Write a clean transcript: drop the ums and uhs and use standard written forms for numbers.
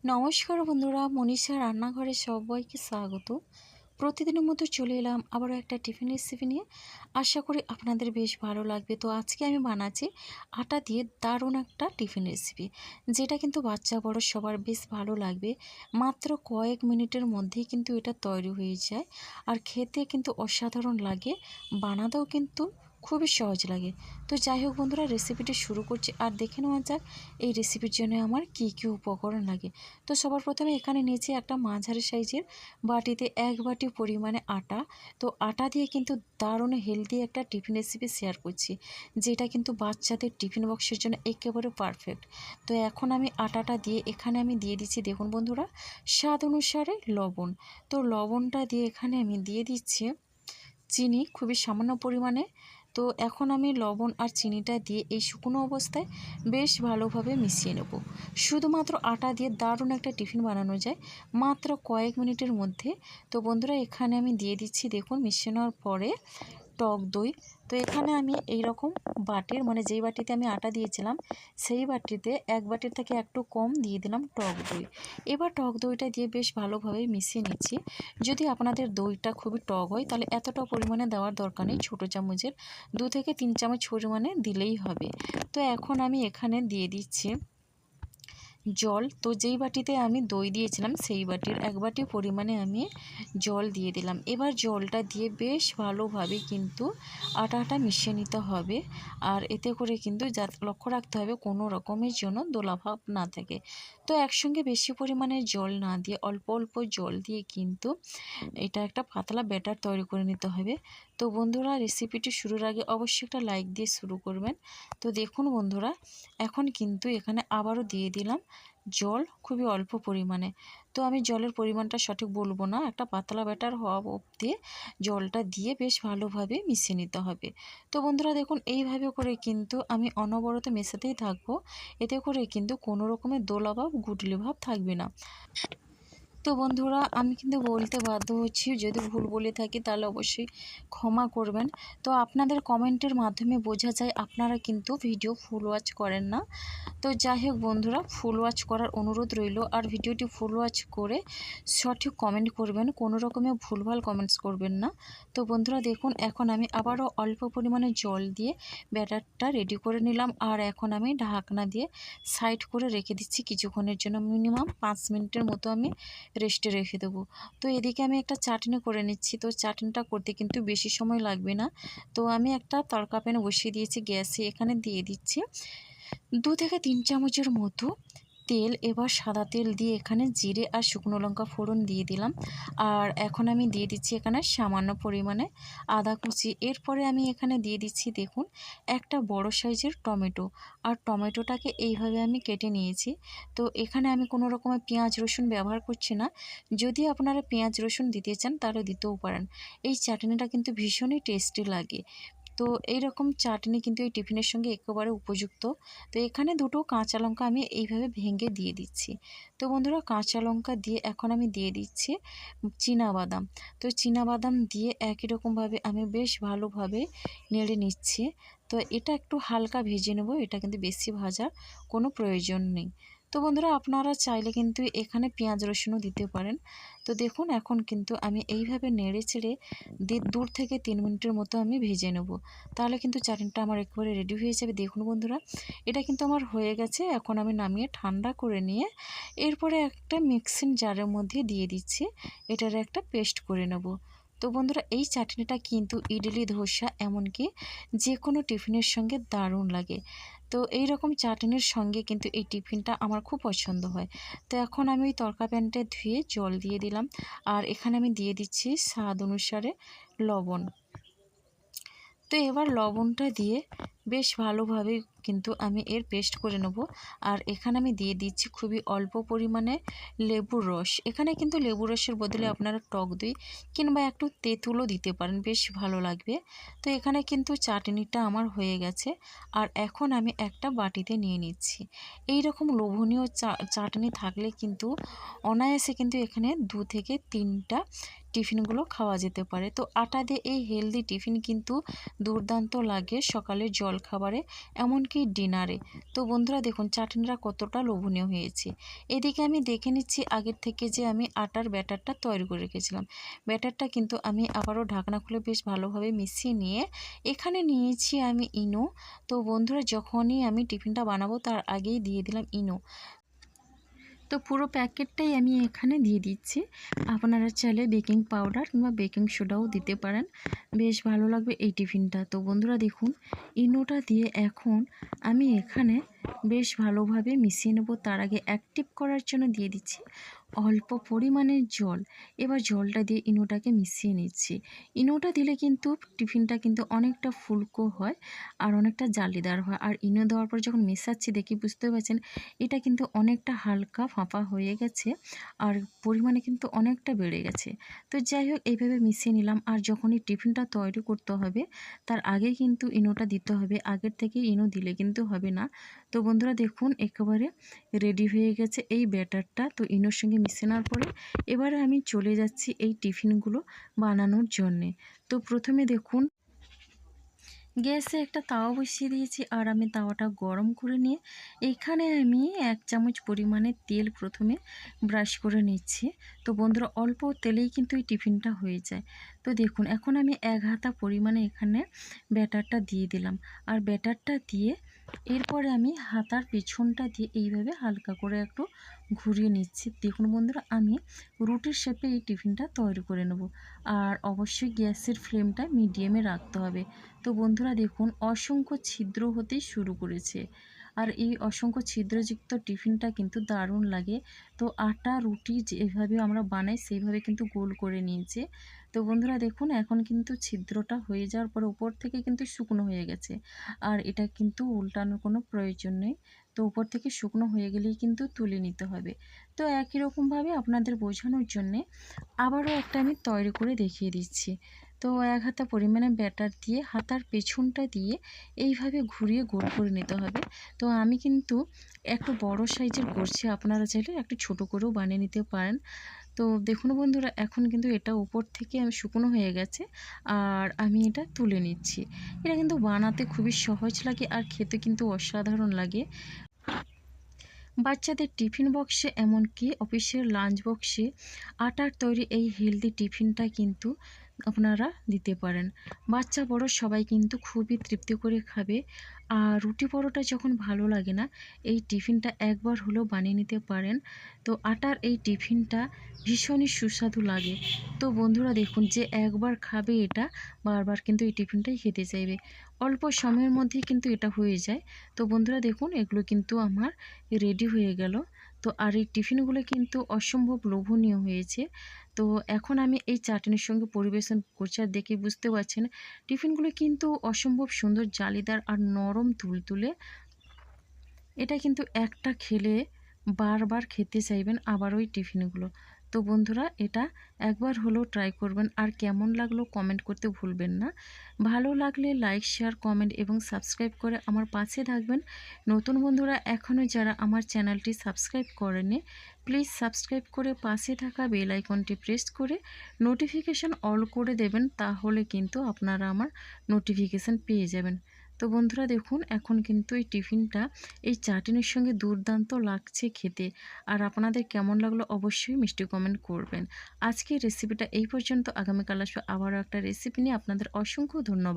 নমস্কার বন্ধুরা, মনীষা রান্নাঘরে সবাইকে স্বাগত। প্রতিদিনের মতো চলে এলাম আবারও একটা টিফিন রেসিপি নিয়ে। আশা করি আপনাদের বেশ ভালো লাগবে। তো আজকে আমি বানাচ্ছি আটা দিয়ে দারুণ একটা টিফিন রেসিপি, যেটা কিন্তু বাচ্চা বড় সবার বেশ ভালো লাগবে। মাত্র কয়েক মিনিটের মধ্যেই কিন্তু এটা তৈরি হয়ে যায়, আর খেতে কিন্তু অসাধারণ লাগে, বানাতেও কিন্তু খুবই সহজ লাগে। তো যাই হোক বন্ধুরা, রেসিপিটি শুরু করছি আর দেখে নেওয়া যাক এই রেসিপির জন্য আমার কী কী উপকরণ লাগে। তো সবার প্রথমে এখানে নিয়েছি একটা মাঝারি সাইজের বাটিতে 1 বাটি পরিমাণে আটা। তো আটা দিয়ে কিন্তু দারুণ হেলদি একটা টিফিন রেসিপি শেয়ার করছি, যেটা কিন্তু বাচ্চাদের টিফিন বক্সের জন্য একেবারে পারফেক্ট। তো এখন আমি আটাটা দিয়ে এখানে আমি দিয়ে দিচ্ছি, দেখুন বন্ধুরা, স্বাদ অনুসারে লবণ। তো লবণটা দিয়ে এখানে আমি দিয়ে দিচ্ছি চিনি খুবই সামান্য পরিমাণে। তো এখন আমি লবণ আর চিনিটা দিয়ে এই শুকনো অবস্থায় বেশ ভালোভাবে মিশিয়ে নেব। শুধুমাত্র আটা দিয়ে দারুণ একটা টিফিন বানানো যায় মাত্র কয়েক মিনিটের মধ্যে। তো বন্ধুরা, এখানে আমি দিয়ে দিচ্ছি, দেখুন, মিশিয়ে নেওয়ার পরে টক দই। তো এখানে আমি এই রকম বাটির, মানে যেই বাটিতে আমি আটা দিয়েছিলাম সেই বাটিতে 1 বাটির থেকে একটু কম দিয়ে দিলাম টক দই। এবার টক দইটা দিয়ে বেশ ভালোভাবে মিশিয়ে নিচ্ছি। যদি আপনাদের দইটা খুবই টক হয় তাহলে এতটা পরিমাণে দেওয়ার দরকার নেই, ছোটো চামচের 2 থেকে 3 চামচ পরিমাণে দিলেই হবে। তো এখন আমি এখানে দিয়ে দিচ্ছি জল। তো যেই বাটিতে আমি দই দিয়েছিলাম সেই বাটির 1 বাটি পরিমাণে আমি জল দিয়ে দিলাম। এবার জলটা দিয়ে বেশ ভালোভাবে কিন্তু আটাটা মিশিয়ে নিতে হবে, আর এতে করে কিন্তু লক্ষ্য রাখতে হবে কোনো রকমের জন্য দোলাভাব না থাকে। তো একসঙ্গে বেশি পরিমাণে জল না দিয়ে অল্প অল্প জল দিয়ে কিন্তু এটা একটা পাতলা ব্যাটার তৈরি করে নিতে হবে। তো বন্ধুরা, রেসিপিটি শুরুর আগে অবশ্যই একটা লাইক দিয়ে শুরু করবেন। তো দেখুন বন্ধুরা, এখন কিন্তু এখানে আবারও দিয়ে দিলাম জল খুবই অল্প পরিমাণে। তো আমি জলের পরিমাণটা সঠিক বলবো না, একটা পাতলা ব্যাটার হওয়া অবধি জলটা দিয়ে বেশ ভালোভাবে মিশিয়ে নিতে হবে। তো বন্ধুরা দেখুন, এইভাবে করে কিন্তু আমি অনবরত মেশাতেই থাকবো, এতে করে কিন্তু কোনো রকমের দোলা ভাব গুটলি ভাব থাকবে না। তো বন্ধুরা, আমি কিন্তু বলতে বাধ্য হচ্ছি, যদি ভুল বলে থাকি তাহলে অবশ্যই ক্ষমা করবেন। তো আপনাদের কমেন্টের মাধ্যমে বোঝা যায় আপনারা কিন্তু ভিডিও ফুল ওয়াচ করেন না। তো যাই হোক বন্ধুরা, ফুল ওয়াচ করার অনুরোধ রইল, আর ভিডিওটি ফুল ওয়াচ করে সঠিক কমেন্ট করবেন, কোনো রকমের ভুলভাল কমেন্টস করবেন না। তো বন্ধুরা দেখুন, এখন আমি আবারও অল্প পরিমাণে জল দিয়ে ব্যাটারটা রেডি করে নিলাম, আর এখন আমি ঢাকনা দিয়ে সাইড করে রেখে দিচ্ছি কিছুক্ষণের জন্য, মিনিমাম 5 মিনিটের মতো আমি রেস্টে রেখে দেবো। তো এদিকে আমি একটা চাটনি করে নিচ্ছি। তো চাটনিটা করতে কিন্তু বেশি সময় লাগবে না। তো আমি একটা তড়কা প্যান বসিয়ে দিয়েছি গ্যাসে, এখানে দিয়ে দিচ্ছি 2 থেকে 3 চামচের মতো তেল। এবার সাদা তেল দিয়ে এখানে জিরে আর শুকনো লঙ্কা ফোড়ন দিয়ে দিলাম, আর এখন আমি দিয়ে দিচ্ছি এখানে সামান্য পরিমাণে আদা কুচি। এরপরে আমি এখানে দিয়ে দিচ্ছি, দেখুন, একটা বড় সাইজের টমেটো, আর টমেটোটাকে এইভাবে আমি কেটে নিয়েছি। তো এখানে আমি কোনো রকমের পেঁয়াজ রসুন ব্যবহার করছি না। যদি আপনারা পেঁয়াজ রসুন দিতে চান তাহলে দিতেও পারেন, এই চাটনিটা কিন্তু ভীষণই টেস্টি লাগে। তো এইরকম চাটনি কিন্তু এই টিফিনের সঙ্গে একেবারে উপযুক্ত। তো এখানে 2টো কাঁচা লঙ্কা আমি এইভাবে ভেঙে দিয়ে দিচ্ছি। তো বন্ধুরা, কাঁচা লঙ্কা দিয়ে এখন আমি দিয়ে দিচ্ছি বাদাম। তো বাদাম দিয়ে একই রকমভাবে আমি বেশ ভালোভাবে নেড়ে নিচ্ছি। তো এটা একটু হালকা ভেজে নেব, এটা কিন্তু বেশি ভাজার কোনো প্রয়োজন নেই। তো বন্ধুরা, আপনারা চাইলে কিন্তু এখানে পেঁয়াজ রসুনও দিতে পারেন। তো দেখুন, এখন কিন্তু আমি এইভাবে নেড়ে চেড়ে 2 থেকে 3 মিনিটের মতো আমি ভেজে নেব, তাহলে কিন্তু চাটনিটা আমার একেবারে রেডি হয়ে যাবে। দেখুন বন্ধুরা, এটা কিন্তু আমার হয়ে গেছে। এখন আমি নামিয়ে ঠান্ডা করে নিয়ে এরপরে একটা মিক্সিং জারের মধ্যে দিয়ে দিচ্ছি, এটার একটা পেস্ট করে নেব। তো বন্ধুরা, এই চাটনিটা কিন্তু ইডলি, ধোসা, এমনকি যে কোনো টিফিনের সঙ্গে দারুণ লাগে। তো এই রকম চাটনির সঙ্গে কিন্তু এই টিফিনটা আমার খুব পছন্দ হয়। তো এখন আমি ওই তড়কা প্যানটা ধুয়ে জল দিয়ে দিলাম, আর এখানে আমি দিয়ে দিচ্ছি স্বাদ অনুসারে লবণ। তো এবার লবণটা দিয়ে বেশ ভালোভাবে কিন্তু আমি এর পেস্ট করে নেব, আর এখানে আমি দিয়ে দিচ্ছি খুবই অল্প পরিমাণে লেবুর রস। এখানে কিন্তু লেবুর রসের বদলে আপনারা টক দই কিংবা একটু তেঁতুলও দিতে পারেন, বেশ ভালো লাগবে। তো এখানে কিন্তু চাটনিটা আমার হয়ে গেছে, আর এখন আমি একটা বাটিতে নিয়ে নিচ্ছি। এই রকম লোভনীয় চাটনি থাকলে কিন্তু অনায়াসে কিন্তু এখানে 2 থেকে 3টা টিফিনগুলো খাওয়া যেতে পারে। তো আটা দিয়ে এই হেলদি টিফিন কিন্তু দুর্দান্ত লাগে সকালের জলখাবারে, এমনকি ডিনারে। তো বন্ধুরা দেখুন চাটনিটা কতটা লোভনীয় হয়েছে। এদিকে আমি দেখে নিচ্ছি আগের থেকে যে আমি আটার ব্যাটারটা তৈরি করে রেখেছিলাম। ব্যাটারটা কিন্তু আমি আবারও ঢাকনা খুলে বেশ ভালোভাবে মিশিয়ে নিয়ে এখানে নিয়েছি আমি ইনো। তো বন্ধুরা যখনই আমি টিফিনটা বানাবো তার আগেই দিয়ে দিলাম ইনো। তো পুরো প্যাকেটটাই আমি এখানে দিয়ে দিচ্ছি। আপনারা চাইলে বেকিং পাউডার কিংবা বেকিং সোডাও দিতে পারেন, বেশ ভালো লাগবে এই টিফিনটা। তো বন্ধুরা দেখুন ইনোটা দিয়ে এখন আমি এখানে বেশ ভালোভাবে মিশিয়ে নেব। তার আগে অ্যাক্টিভ করার জন্য দিয়ে দিচ্ছি অল্প পরিমাণের জল। এবার জলটা দিয়ে ইনোটাকে মিশিয়ে নিচ্ছি। ইনোটা দিলে কিন্তু টিফিনটা কিন্তু অনেকটা ফুলকো হয় আর অনেকটা জালিদার হয়। আর ইনো দেওয়ার পর যখন মেশাচ্ছি দেখি বুঝতে পারছেন এটা কিন্তু অনেকটা হালকা ফাঁপা হয়ে গেছে আর পরিমাণে কিন্তু অনেকটা বেড়ে গেছে। তো যাই হোক এইভাবে মিশিয়ে নিলাম। আর যখনই টিফিনটা তৈরি করতে হবে তার আগে কিন্তু ইনোটা দিতে হবে, আগের থেকে ইনো দিলে কিন্তু হবে না। তো বন্ধুরা দেখুন একেবারে রেডি হয়ে গেছে এই ব্যাটারটা। তো ইনোর সঙ্গে মিশিয়ে নেওয়ার পরে এবারে আমি চলে যাচ্ছি এই টিফিনগুলো বানানোর জন্যে। তো প্রথমে দেখুন গ্যাসে একটা তাওয়া বসিয়ে দিয়েছি আর আমি তাওয়াটা গরম করে নিয়ে এখানে আমি 1 চামচ পরিমাণে তেল প্রথমে ব্রাশ করে নিচ্ছি। তো বন্ধুরা অল্প তেলেই কিন্তু এই টিফিনটা হয়ে যায়। তো দেখুন এখন আমি 1 হাতা পরিমাণে এখানে ব্যাটারটা দিয়ে দিলাম। আর ব্যাটারটা দিয়ে এরপরে আমি হাতার পেছনটা দিয়ে এইভাবে হালকা করে একটু ঘুরিয়ে নিচ্ছি। দেখুন বন্ধুরা আমি রুটির শেপে এই টিফিনটা তৈরি করে নেব। আর অবশ্যই গ্যাসের ফ্লেমটা মিডিয়ামে রাখতে হবে। তো বন্ধুরা দেখুন অসংখ্য ছিদ্র হতে শুরু করেছে। আর এই অসংখ্য ছিদ্রযুক্ত টিফিনটা কিন্তু দারুণ লাগে। তো আটা রুটি যেভাবে আমরা বানাই সেইভাবে কিন্তু গোল করে নিয়েছে। তো বন্ধুরা দেখুন এখন কিন্তু ছিদ্রটা হয়ে যাওয়ার পরে উপর থেকে কিন্তু শুকনো হয়ে গেছে। আর এটা কিন্তু উল্টানোর কোনো প্রয়োজন নেই। তো উপর থেকে শুকনো হয়ে গেলেই কিন্তু তুলে নিতে হবে। তো একই রকমভাবে আপনাদের বোঝানোর জন্যে আবারও একটা আমি তৈরি করে দেখিয়ে দিচ্ছি। তো 1 হাতা পরিমাণে ব্যাটার দিয়ে হাতার পেছনটা দিয়ে এইভাবে ঘুরিয়ে গোল করে নিতে হবে। তো আমি কিন্তু একটু বড় সাইজের করছি, আপনারা চাইলে একটু ছোট করেও বানিয়ে নিতে পারেন। তো দেখুন বন্ধুরা এখন কিন্তু এটা উপর থেকে আমি শুকনো হয়ে গেছে আর আমি এটা তুলে নিচ্ছি। এটা কিন্তু বানাতে খুবই সহজ লাগে আর খেতে কিন্তু অসাধারণ লাগে। বাচ্চাদের টিফিন বক্সে এমনকি অফিসের লাঞ্চ বক্সে আটার তৈরি এই হেলদি টিফিনটা কিন্তু আপনারা দিতে পারেন। বাচ্চা বড় সবাই কিন্তু খুবই তৃপ্তি করে খাবে। আর রুটি পরোটা যখন ভালো লাগে না এই টিফিনটা একবার হলেও বানিয়ে নিতে পারেন। তো আটার এই টিফিনটা ভীষণই সুস্বাদু লাগে। তো বন্ধুরা দেখুন যে একবার খাবে এটা বারবার কিন্তু এই টিফিনটাই খেতে চাইবে। অল্প সময়ের মধ্যেই কিন্তু এটা হয়ে যায়। তো বন্ধুরা দেখুন এগুলো কিন্তু আমার রেডি হয়ে গেল। তো আর এই টিফিনগুলো কিন্তু অসম্ভব লোভনীয় হয়েছে। তো এখন আমি এই চাটনির সঙ্গে পরিবেশন করছি আর দেখে বুঝতে পারছেন টিফিনগুলো কিন্তু অসম্ভব সুন্দর জালিদার আর নরম তুলতুলে। এটা কিন্তু একটা খেলে বারবার খেতে চাইবেন আবার ওই টিফিনগুলো। তো বন্ধুরা এটা একবার হলেও ট্রাই করবেন আর কেমন লাগলো কমেন্ট করতে ভুলবেন না। ভালো লাগলে লাইক শেয়ার কমেন্ট এবং সাবস্ক্রাইব করে আমার পাশে থাকবেন। নতুন বন্ধুরা এখনও যারা আমার চ্যানেলটি সাবস্ক্রাইব করেনি প্লিজ সাবস্ক্রাইব করে পাশে থাকা বেল আইকনটি প্রেস করে নোটিফিকেশান অল করে দেবেন, তাহলে কিন্তু আপনারা আমার নোটিফিকেশান পেয়ে যাবেন। তো বন্ধুরা দেখুন এখন কিন্তু এই টিফিনটা এই চাটনির সঙ্গে দুর্দান্ত লাগছে খেতে। আর আপনাদের কেমন লাগলো অবশ্যই মিষ্টি কমেন্ট করবেন। আজকের রেসিপিটা এই পর্যন্ত, আগামীকাল আসবে আবারও একটা রেসিপি নিয়ে। আপনাদের অসংখ্য ধন্যবাদ।